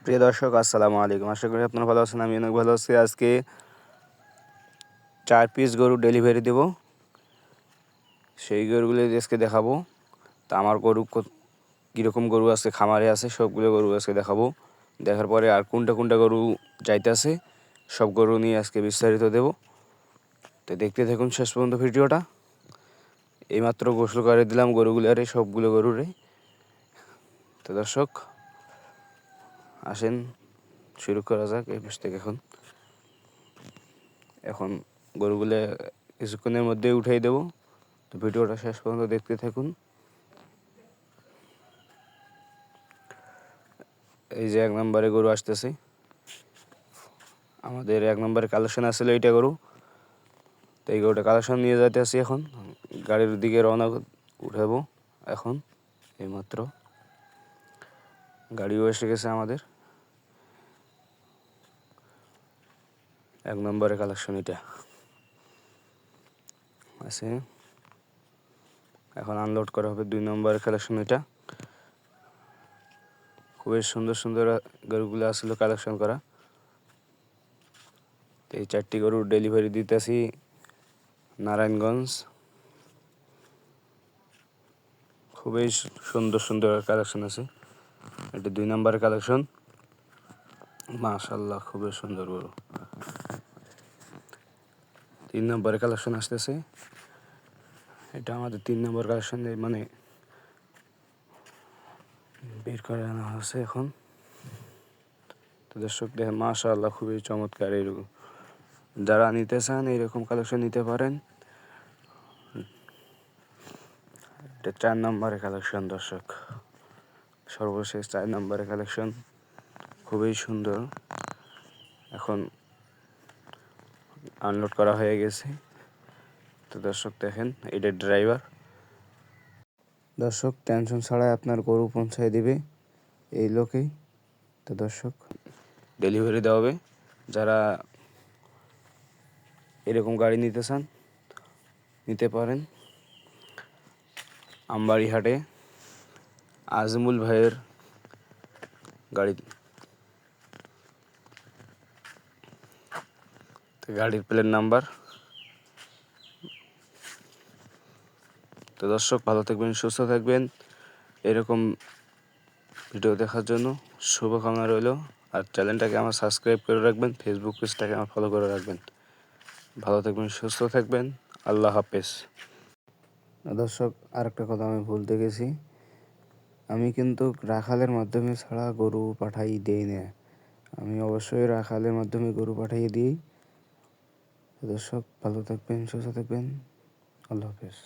প্রিয় দর্শক আসসালামু আলাইকুম। আশা করি আপনারা ভালো আছেন। আমি অনেক ভালো আছি। আজকে 4 পিস গরু ডেলিভারি দেব, সেই গরুগুলো আজকে দেখাবো। তা আমার গরু কীরকম গরু আছে, খামারে আছে, সবগুলো গরু আজকে দেখাবো। দেখার পরে আর কোনটা গরু যাইতেছে সব গরু নিয়ে আজকে বিস্তারিত দেব। তো দেখতে থাকুন শেষ পর্যন্ত ভিডিওটা। এইমাত্র গোসল করে দিলাম গরুগুলারে, সবগুলো গরুরে। তো দর্শক আসেন শুরু করা যাক এই পাশ থেকে। এখন গরুগুলো কিছুক্ষণের মধ্যে উঠাই দেব। তো ভিডিওটা শেষ পর্যন্ত দেখতে থাকুন। এই যে 1 নম্বরে গরু আসতেছে, আমাদের 1 নম্বরে কালেকশন আসলে এইটা গরু। তো এই গরুটা কালেকশন নিয়ে যাইতে আসি। এখন গাড়ির দিকে রওনা উঠাবো। এখন এইমাত্র গাড়িও এসে গেছে আমাদের। 1 নম্বরে কালেকশন এটা আছে, এখন আনলোড করা হবে। 2 নম্বরের কালেকশন এটা। খুবই সুন্দর সুন্দর গরুগুলো আসলে কালেকশন করা। তো এই 4টি গরুর ডেলিভারি দিতেছি নারায়ণগঞ্জ। খুবই সুন্দর সুন্দর কালেকশন আছে। এটা 2 নম্বরের কালেকশন। মাশাআল্লাহ খুবই সুন্দর গরু। 3 নম্বরের কালেকশন আসতেছে। এটা আমাদের 3 নম্বর কালেকশন, মানে বের করে আনা হয়েছে এখন। তো দর্শক দেখেন মাশাআল্লাহ খুবই চমৎকার। এরকম যারা নিতে চান এরকম কালেকশন নিতে পারেন। এটা 4 নম্বরের কালেকশন দর্শক, সর্বশেষ 4 নম্বরের কালেকশন। খুবই সুন্দর। এখন আনলোড করা হয়ে গেছে। তো দর্শক দেখেন এটা ড্রাইভার। দর্শক টেনশন ছাড়াই আপনার গরু পৌঁছায় দিবে এই লোকেই। তো দর্শক ডেলিভারি দেওয়া হবে। যারা এরকম গাড়ি নিতে চান নিতে পারেন। আমবাড়ি হাটে আজমুল ভাইয়ের গাড়ি, গাড়ির প্লেট নাম্বার। তো দর্শক ভালো থাকবেন, সুস্থ থাকবেন। এরকম ভিডিও দেখার জন্য শুভকামনা রইল। আর চ্যানেলটাকে আমার সাবস্ক্রাইব করে রাখবেন, ফেসবুক পেজটাকে আমার ফলো করে রাখবেন। ভালো থাকবেন, সুস্থ থাকবেন। আল্লাহ হাফেজ। দর্শক আরেকটা কথা আমি বলতে গেছি, আমি কিন্তু রাখালের মাধ্যমে ছাড়া গরু পাঠাই দেই না। আমি অবশ্যই রাখালের মাধ্যমে গরু পাঠিয়ে দিই। দর্শক ভালো থাকবেন, সুস্থ থাকবেন। আল্লাহ হাফেজ।